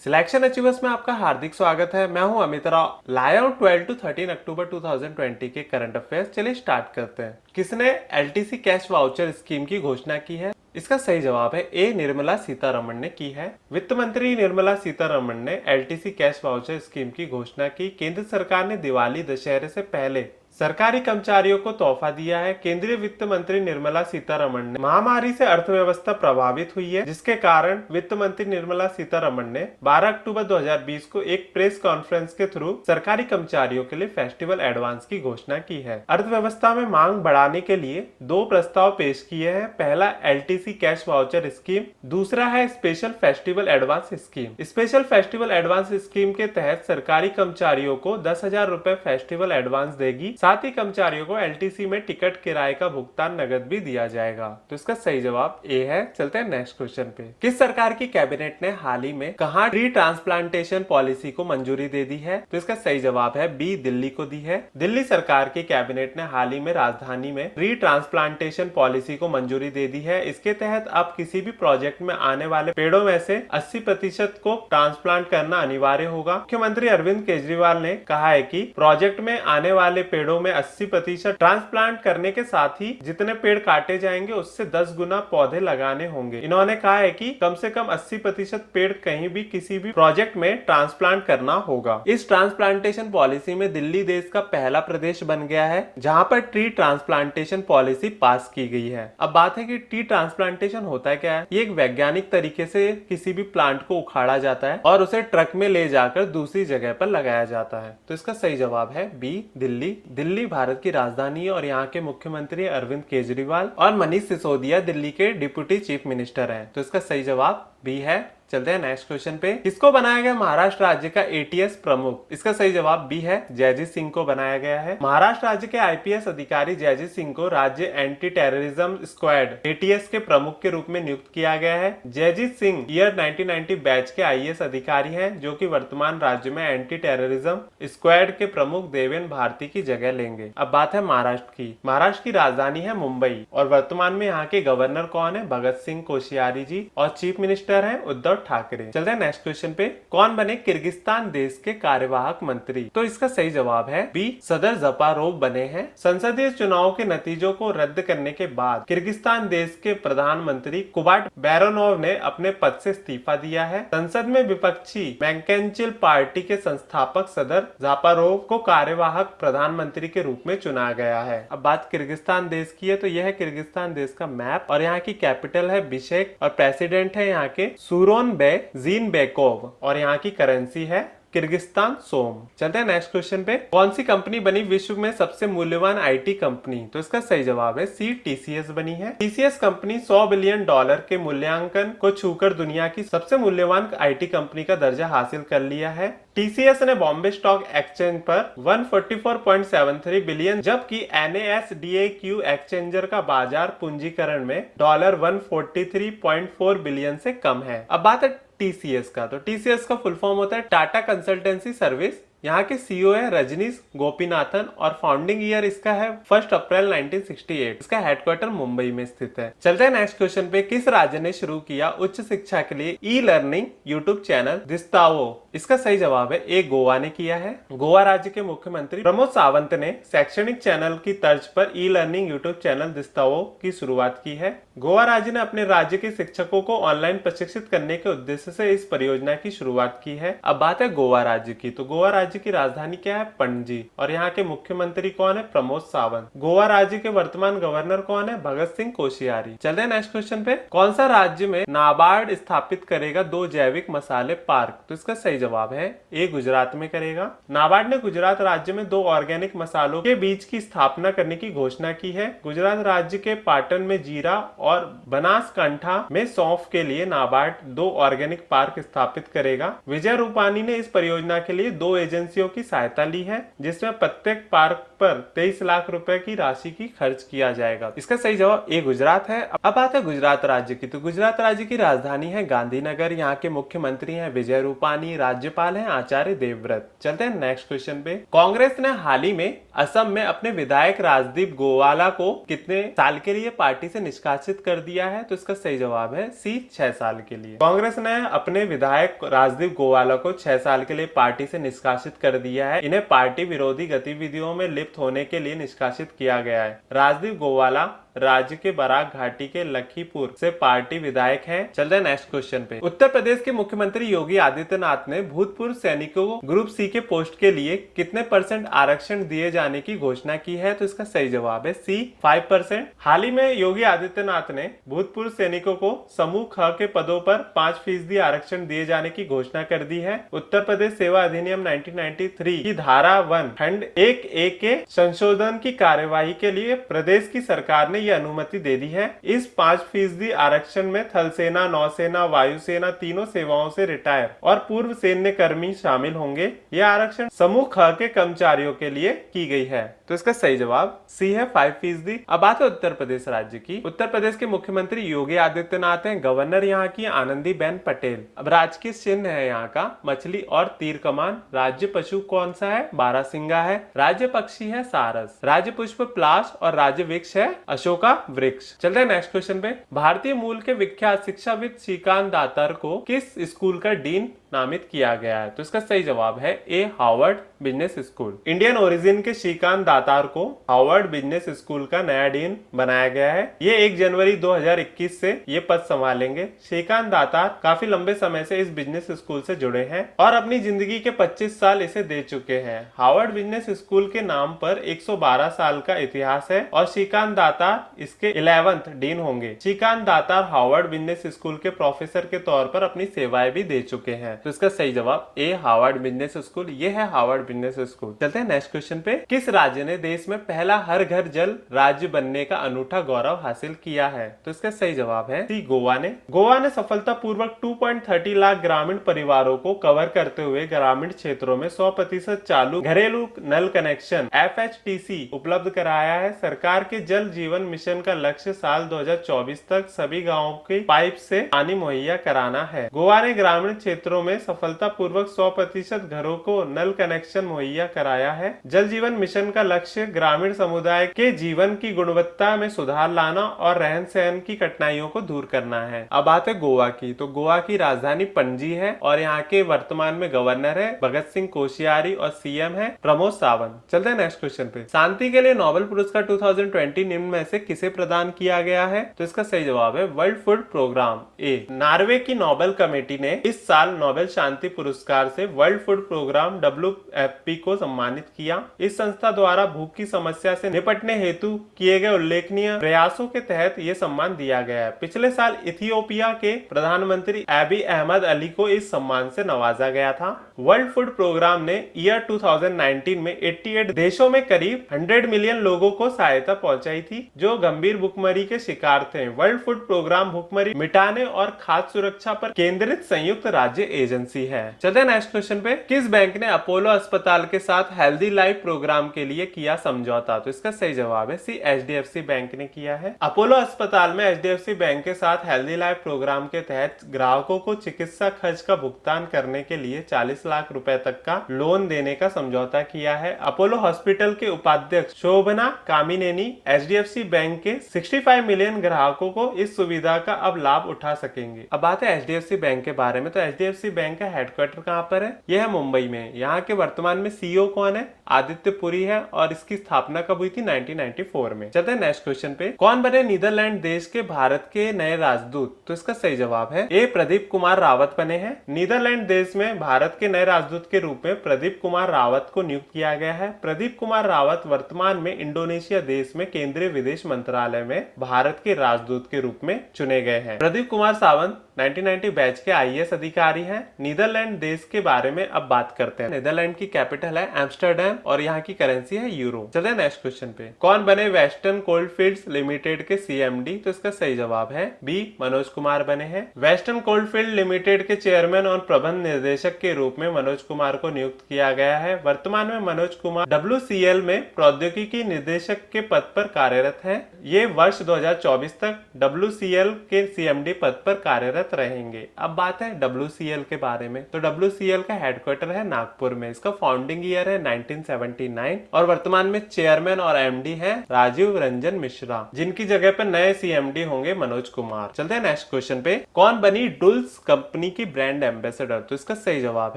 Selection achievers में आपका हार्दिक स्वागत है। मैं हूं अमित राव। लाया हूं 12 to 13 अक्टूबर 2020 के करंट अफेयर्स। चलिए स्टार्ट करते हैं। किसने एलटीसी कैश वाउचर स्कीम की घोषणा की है? इसका सही जवाब है ए, निर्मला सीतारमण ने की है। वित्त मंत्री निर्मला सीतारमण ने एलटीसी कैश वाउचर स्कीम की घोषणा की। केंद्र सरकार ने दिवाली दशहरे से पहले सरकारी कर्मचारियों को तोहफा दिया है। केंद्रीय वित्त मंत्री निर्मला सीतारमण ने महामारी से अर्थव्यवस्था प्रभावित हुई है, जिसके कारण वित्त मंत्री निर्मला सीतारमण ने 12 अक्टूबर 2020 को एक प्रेस कॉन्फ्रेंस के थ्रू सरकारी कर्मचारियों के लिए फेस्टिवल एडवांस की घोषणा की है। अर्थव्यवस्था में मांग बढ़ाने के लिए दो प्रस्ताव पेश किए हैं। पहला एलटीसी कैश वाउचर स्कीम, दूसरा है special festival advance scheme. Special festival advance scheme के तहत सरकारी कर्मचारियों को 10,000 रुपए फेस्टिवल एडवांस देगी। साथ ही कर्मचारियों को एलटीसी में टिकट किराए का भुगतान नगद भी दिया जाएगा। तो इसका सही जवाब ए है। चलते हैं नेक्स्ट क्वेश्चन पे। किस सरकार की कैबिनेट ने हाल ही में कहां ट्री ट्रांसप्लांटेशन पॉलिसी को मंजूरी दे दी है? तो इसका सही जवाब है बी, दिल्ली को दी है। दिल्ली सरकार की कैबिनेट ने हाल ही में राजधानी में ट्री ट्रांसप्लांटेशन पॉलिसी को मंजूरी दे दी है। इसके तहत अब किसी भी प्रोजेक्ट में आने वाले पेड़ों में से 80% को ट्रांसप्लांट करना अनिवार्य होगा। मुख्यमंत्री अरविंद केजरीवाल ने कहा है कि प्रोजेक्ट में आने वाले पेड़ों में 80% ट्रांसप्लांट करने के साथ ही जितने पेड़ काटे जाएंगे उससे 10 गुना पौधे लगाने होंगे। इन्होंने कहा है कि कम से कम 80% पेड़ कहीं भी किसी भी प्रोजेक्ट में ट्रांसप्लांट करना होगा। इस ट्रांसप्लांटेशन पॉलिसी में दिल्ली देश का पहला प्रदेश बन गया है जहां पर ट्री ट्रांसप्लांटेशन पॉलिसी पास की गई है। अब बात है कि ट्री ट्रांसप्लांटेशन होता है क्या है? ये एक वैज्ञानिक तरीके से किसी भी प्लांट को उखाड़ा जाता है और उसे ट्रक में ले जाकर दूसरी जगह पर लगाया जाता है। तो इसका सही जवाब है बी, दिल्ली। दिल्ली भारत की राजधानी है और यहाँ के मुख्यमंत्री अरविंद केजरीवाल और मनीष सिसोदिया दिल्ली के डिप्टी चीफ मिनिस्टर हैं। तो इसका सही जवाब बी है। चलते हैं नेक्स्ट क्वेश्चन पे। किसको बनाया गया महाराष्ट्र राज्य का एटीएस प्रमुख? इसका सही जवाब बी है, जयजीत सिंह को बनाया गया है। महाराष्ट्र राज्य के आईपीएस अधिकारी जयजीत सिंह को राज्य एंटी टेररिज्म स्क्वाड एटीएस के प्रमुख के रूप में नियुक्त किया गया है। जयजीत सिंह ईयर 1990 बैच के आईएएस अधिकारी हैं, जो कि वर्तमान राज्य में एंटी टेररिज्म स्क्वाड के प्रमुख देवेन भारती की जगह लेंगे। अब बात है महाराष्ट्र की। महाराष्ट्र की राजधानी है मुंबई और वर्तमान में यहाँ के गवर्नर कौन है? भगत सिंह कोश्यारी जी। और चीफ मिनिस्टर है उद्धव ठाकरे। चलते हैं नेक्स्ट क्वेश्चन पे। कौन बने किर्गिस्तान देश के कार्यवाहक मंत्री? तो इसका सही जवाब है बी, सदर जपारोव बने हैं। संसदीय चुनाव के नतीजों को रद्द करने के बाद किर्गिस्तान देश के प्रधानमंत्री कुबाट बैरोनोव ने अपने पद से इस्तीफा दिया है। संसद में विपक्षी मैकेंचिल पार्टी के संस्थापक सदर जापारोव को कार्यवाहक प्रधानमंत्री के रूप में चुना गया है। अब बात किर्गिस्तान देश की है तो यह है किर्गिस्तान देश का मैप और यहाँ की कैपिटल है बिशेक और प्रेसिडेंट है यहाँ के सूरोनबे जीनबेकोव और यहाँ की करेंसी है किर्गिस्तान सोम। चलते हैं नेक्स्ट क्वेश्चन पे। कौन सी कंपनी बनी विश्व में सबसे मूल्यवान आईटी कंपनी? तो इसका सही जवाब है सी, टीसीएस बनी है। टीसीएस कंपनी $100 बिलियन के मूल्यांकन को छूकर दुनिया की सबसे मूल्यवान आईटी कंपनी का दर्जा हासिल कर लिया है। टीसीएस ने बॉम्बे स्टॉक एक्सचेंज पर 144.73 बिलियन जबकि NASDAQ एक्सचेंजर का बाजार पूंजीकरण में $143.4 बिलियन से कम है। अब बात है टीसीएस का। तो टीसीएस का फुल फॉर्म होता है टाटा कंसल्टेंसी सर्विस। यहाँ के सीईओ है रजनीश गोपीनाथन और फाउंडिंग ईयर इसका है 1 अप्रैल 1968। इसका हेडक्वार्टर मुंबई में स्थित है। चलते हैं नेक्स्ट क्वेश्चन पे। किस राज्य ने शुरू किया उच्च शिक्षा के लिए ई लर्निंग यूट्यूब चैनल दिस्तावो? इसका सही जवाब है ए, गोवा ने किया है। गोवा राज्य के मुख्यमंत्री प्रमोद सावंत ने शैक्षणिक चैनल की तर्ज पर ई लर्निंग यूट्यूब चैनल दिस्तावो की शुरुआत की है। गोवा राज्य ने अपने राज्य के शिक्षकों को ऑनलाइन प्रशिक्षित करने के उद्देश्य से इस परियोजना की शुरुआत की है। अब बात है गोवा राज्य की। तो गोवा राज्य की राजधानी क्या है? पणजी और यहाँ के मुख्यमंत्री कौन है? प्रमोद सावंत। गोवा राज्य के वर्तमान गवर्नर कौन है? भगत सिंह कोश्यारी। चलते हैं नेक्स्ट क्वेश्चन पे। कौन सा राज्य में नाबार्ड स्थापित करेगा 2 जैविक मसाले पार्क? तो इसका सही जवाब है ए, गुजरात में करेगा। नाबार्ड ने गुजरात राज्य में 2 ऑर्गेनिक मसालों के बीज की स्थापना करने की घोषणा की है। गुजरात राज्य के पाटन में जीरा और बनासकांठा में सौंफ के लिए नाबार्ड 2 ऑर्गेनिक पार्क स्थापित करेगा। विजय रूपानी ने इस परियोजना के लिए 2 एजेंसियों की सहायता ली है, जिसमें प्रत्येक पार्क पर 23 लाख रुपए की राशि की खर्च किया जाएगा। इसका सही जवाब ए, गुजरात है। अब बात है गुजरात राज्य की। तो गुजरात राज्य की राजधानी है गांधीनगर। यहाँ के मुख्यमंत्री हैं विजय रूपानी। राज्यपाल हैं आचार्य देवव्रत। चलते हैं नेक्स्ट क्वेश्चन पे। कांग्रेस ने हाल ही में असम में अपने विधायक राजदीप गोवाला को कितने साल के लिए पार्टी से निष्कासित कर दिया है? तो इसका सही जवाब है सी, 6 साल के लिए। कांग्रेस ने अपने विधायक राजदीप गोवाला को 6 साल के लिए पार्टी से निष्कासित कर दिया है। इन्हें पार्टी विरोधी गतिविधियों में लिप्त होने के लिए निष्कासित किया गया है। राजदीप गोवाला राज्य के बराक घाटी के लखीपुर से पार्टी विधायक हैं। चलते हैं नेक्स्ट क्वेश्चन पे। उत्तर प्रदेश के मुख्यमंत्री योगी आदित्यनाथ ने भूतपूर्व सैनिकों को ग्रुप सी के पोस्ट के लिए कितने % आरक्षण दिए जाने की घोषणा की है? तो इसका सही जवाब है सी, 5%। हाल ही में योगी आदित्यनाथ ने भूतपूर्व सैनिकों को समूह ख के पदों पर 5% आरक्षण दिए जाने की घोषणा कर दी है। उत्तर प्रदेश सेवा अधिनियम 1993 की धारा 1 खंड 1A के संशोधन की कार्यवाही के लिए प्रदेश की सरकार ने अनुमति दे दी है। इस 5% आरक्षण में थल सेना, नौसेना, वायुसेना तीनों सेवाओं से रिटायर और पूर्व सैन्य कर्मी शामिल होंगे। यह आरक्षण समूह ख के कर्मचारियों के लिए की गई है। तो इसका सही जवाब सी है, 5%। अब बात है उत्तर प्रदेश राज्य की। उत्तर प्रदेश के मुख्यमंत्री योगी आदित्यनाथ हैं। गवर्नर यहाँ की आनंदीबेन पटेल। अब राजकीय चिन्ह है यहाँ का मछली और तीर कमान। राज्य पशु कौन सा है? बारहसिंगा है। राज्य पक्षी है सारस। राज्य पुष्प पलाश और राज्य वृक्ष है अशोका वृक्ष। चलते हैं नेक्स्ट क्वेश्चन पे। भारतीय मूल के विख्यात शिक्षाविद श्रीकांत दातार को किस स्कूल का डीन नामित किया गया है? तो इसका सही जवाब है A, Harvard business school. Indian origin के श्रीकांत दातार को हार्वर्ड बिजनेस स्कूल का नया डीन बनाया गया है। ये 1 जनवरी 2021 से ये पद संभालेंगे। श्रीकांत दातार काफी लंबे समय से इस बिजनेस स्कूल से जुड़े हैं और अपनी जिंदगी के 25 साल इसे दे चुके हैं। हार्वर्ड बिजनेस स्कूल के नाम पर 112 साल का इतिहास है और श्रीकांत दातार इसके 11th डीन होंगे। श्रीकांत दातार हार्वर्ड बिजनेस स्कूल के प्रोफेसर के तौर पर अपनी सेवाएं भी दे चुके हैं। तो इसका सही जवाब ए, हार्वर्ड बिजनेस स्कूल। ये है हार्वर्ड बिजनेस स्कूल। चलते हैं नेक्स्ट क्वेश्चन पे। किस राज्य ने देश में पहला हर घर जल राज्य बनने का अनूठा गौरव हासिल किया है? तो इसका सही जवाब है सी, गोवा ने। गोवा ने सफलतापूर्वक 2.30 लाख ग्रामीण परिवारों को कवर करते हुए ग्रामीण क्षेत्रों में 100% चालू घरेलू नल कनेक्शन FHTC उपलब्ध कराया है। सरकार के जल जीवन मिशन का लक्ष्य साल 2024 तक सभी गाँवों के पाइप से पानी मुहैया कराना है। गोवा ने ग्रामीण क्षेत्रों में सफलतापूर्वक 100% घरों को नल कनेक्शन मुहैया कराया है। जल जीवन मिशन का लक्ष्य ग्रामीण समुदाय के जीवन की गुणवत्ता में सुधार लाना और रहन सहन की कठिनाइयों को दूर करना है। अब बात है गोवा की। तो गोवा की राजधानी पणजी है और यहाँ के वर्तमान में गवर्नर है भगत सिंह कोश्यारी और CM है प्रमोद सावंत। चलते हैं नेक्स्ट क्वेश्चन पे। शांति के लिए नोबेल पुरस्कार 2020 निम्न में से किसे प्रदान किया गया है? तो इसका सही जवाब है वर्ल्ड फूड प्रोग्राम ए। नॉर्वे की नोबेल कमेटी ने इस साल नोबेल शांति पुरस्कार से वर्ल्ड फूड प्रोग्राम WFP को सम्मानित किया। इस संस्था द्वारा भूख की समस्या से निपटने हेतु किए गए उल्लेखनीय प्रयासों के तहत ये सम्मान दिया गया है। पिछले साल इथियोपिया के प्रधानमंत्री एबी अहमद अली को इस सम्मान से नवाजा गया था। वर्ल्ड फूड प्रोग्राम ने ईयर 2019 में 88 देशों में करीब 100 मिलियन लोगों को सहायता पहुंचाई थी जो गंभीर भुखमरी के शिकार थे। वर्ल्ड फूड प्रोग्राम भुखमरी मिटाने और खाद्य सुरक्षा पर केंद्रित संयुक्त राज्य एजेंसी है। चलते हैं नेक्स्ट क्वेश्चन पे। किस बैंक ने अपोलो अस्पताल के साथ हेल्दी लाइफ प्रोग्राम के लिए किया समझौता? तो इसका सही जवाब है सी, HDFC बैंक ने किया है। अपोलो अस्पताल में HDFC बैंक के साथ हेल्दी लाइफ प्रोग्राम के तहत ग्राहकों को चिकित्सा खर्च का भुगतान करने के लिए 40 लाख रुपए तक का लोन देने का समझौता किया है। अपोलो हॉस्पिटल के उपाध्यक्ष शोभना कामिनेनी HDFC बैंक के 65 मिलियन ग्राहकों को इस सुविधा का अब लाभ उठा सकेंगे। अब बात है HDFC बैंक के बारे में। तो HDFC बैंक का हेडक्वार्टर कहाँ पर है? यह है मुंबई में। यहाँ के वर्तमान में CEO कौन है? आदित्य पुरी है और इसकी स्थापना कब हुई थी? 1994 में। चलते हैं नेक्स्ट क्वेश्चन पे। कौन बने नीदरलैंड देश के भारत के नए राजदूत? तो इसका सही जवाब है ए, प्रदीप कुमार रावत बने हैं। नीदरलैंड देश में भारत के नए राजदूत के रूप में प्रदीप कुमार रावत को नियुक्त किया गया है। प्रदीप कुमार रावत वर्तमान में इंडोनेशिया देश में केंद्रीय विदेश मंत्रालय में भारत के राजदूत के रूप में चुने गए हैं। प्रदीप कुमार सावंत 1990 बैच के IAS अधिकारी हैं। नीदरलैंड देश के बारे में अब बात करते हैं। नीदरलैंड की कैपिटल है एम्स्टर्डम और यहाँ की करेंसी है यूरो। चलिए नेक्स्ट क्वेश्चन पे। कौन बने वेस्टर्न कोलफील्ड्स लिमिटेड के CMD? तो इसका सही जवाब है बी, मनोज कुमार बने हैं। वेस्टर्न कोलफील्ड लिमिटेड के चेयरमैन और प्रबंध निर्देशक के रूप में मनोज कुमार को नियुक्त किया गया है। वर्तमान में मनोज कुमार WCL में प्रौद्योगिकी निर्देशक के पद पर कार्यरत हैं। ये वर्ष 2024 तक WCL के CMD पद पर कार्यरत रहेंगे। अब बात है WCL के बारे में, तो WCL का हेडक्वार्टर है नागपुर में। इसका फाउंडिंग ईयर है 1979 और वर्तमान में चेयरमैन और MD हैं राजीव रंजन मिश्रा, जिनकी जगह पर नए CMD होंगे मनोज कुमार। चलते हैं नेक्स्ट क्वेश्चन पे। कौन बनी डुल्स कंपनी की ब्रांड एम्बेसडर? तो इसका सही जवाब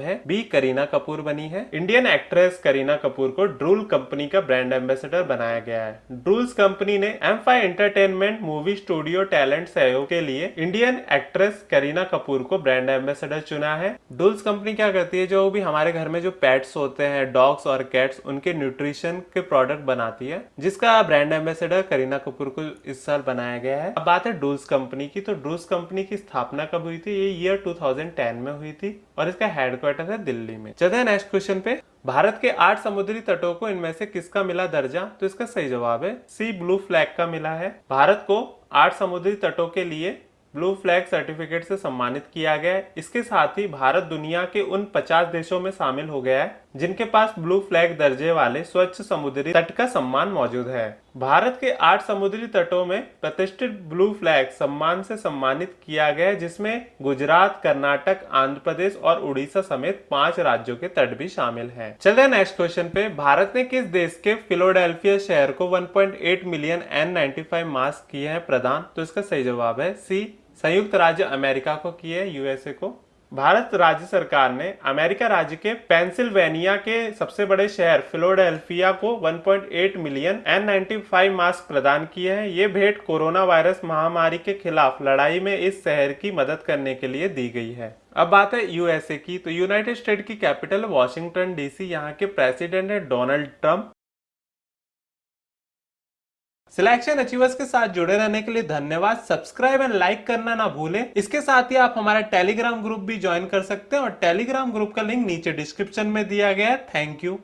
है बी, करीना कपूर बनी है। इंडियन एक्ट्रेस करीना कपूर को ड्रूल कंपनी का ब्रांड एम्बेसडर बनाया गया है। ड्रूल्स कंपनी ने M5 entertainment movie studio talent सहयोग के लिए इंडियन एक्ट्रेस करीना कपूर को ब्रांड एम्बेसडर चुना है। डुल्स कंपनी क्या करती है, जो भी हमारे घर में जो पेट्स होते हैं, डॉग्स और कैट्स, उनके न्यूट्रिशन के प्रोडक्ट बनाती है, जिसका ब्रांड एम्बेसडर करीना कपूर को इस साल बनाया गया है। अब बात है डुल्स कंपनी की। तो डुल्स कंपनी की स्थापना कब हुई थी? ये ईयर 2010 में हुई थी और इसका हेडक्वार्टर है दिल्ली में। चलते हैं नेक्स्ट क्वेश्चन पे। भारत के 8 समुद्री तटों को इनमें से किसका मिला दर्जा? तो इसका सही जवाब है सी, ब्लू फ्लैग का मिला है। भारत को 8 समुद्री तटों के लिए ब्लू फ्लैग सर्टिफिकेट से सम्मानित किया गया है। इसके साथ ही भारत दुनिया के उन 50 देशों में शामिल हो गया है जिनके पास ब्लू फ्लैग दर्जे वाले स्वच्छ समुद्री तट का सम्मान मौजूद है। भारत के 8 समुद्री तटों में प्रतिष्ठित ब्लू फ्लैग सम्मान से सम्मानित किया गया है, जिसमें गुजरात, कर्नाटक, आंध्र प्रदेश और उड़ीसा समेत 5 राज्यों के तट भी शामिल हैं। चलते हैं नेक्स्ट क्वेश्चन पे। भारत ने किस देश के फिलाडेल्फिया शहर को 1.8 मिलियन N95 मास्क किए हैं प्रदान? तो इसका सही जवाब है सी, संयुक्त राज्य अमेरिका को किए है, USA को। भारत राज्य सरकार ने अमेरिका राज्य के पेंसिल्वेनिया के सबसे बड़े शहर फिलाडेल्फिया को 1.8 मिलियन N95 मास्क प्रदान किए हैं। ये भेंट कोरोना वायरस महामारी के खिलाफ लड़ाई में इस शहर की मदद करने के लिए दी गई है। अब बात है USA की। तो यूनाइटेड स्टेट की कैपिटल वॉशिंगटन DC। यहाँ के प्रेसिडेंट है डोनाल्ड ट्रंप। सिलेक्शन अचीवर्स के साथ जुड़े रहने के लिए धन्यवाद। सब्सक्राइब एंड लाइक करना ना भूलें। इसके साथ ही आप हमारा टेलीग्राम ग्रुप भी ज्वाइन कर सकते हैं और टेलीग्राम ग्रुप का लिंक नीचे डिस्क्रिप्शन में दिया गया है। Thank you.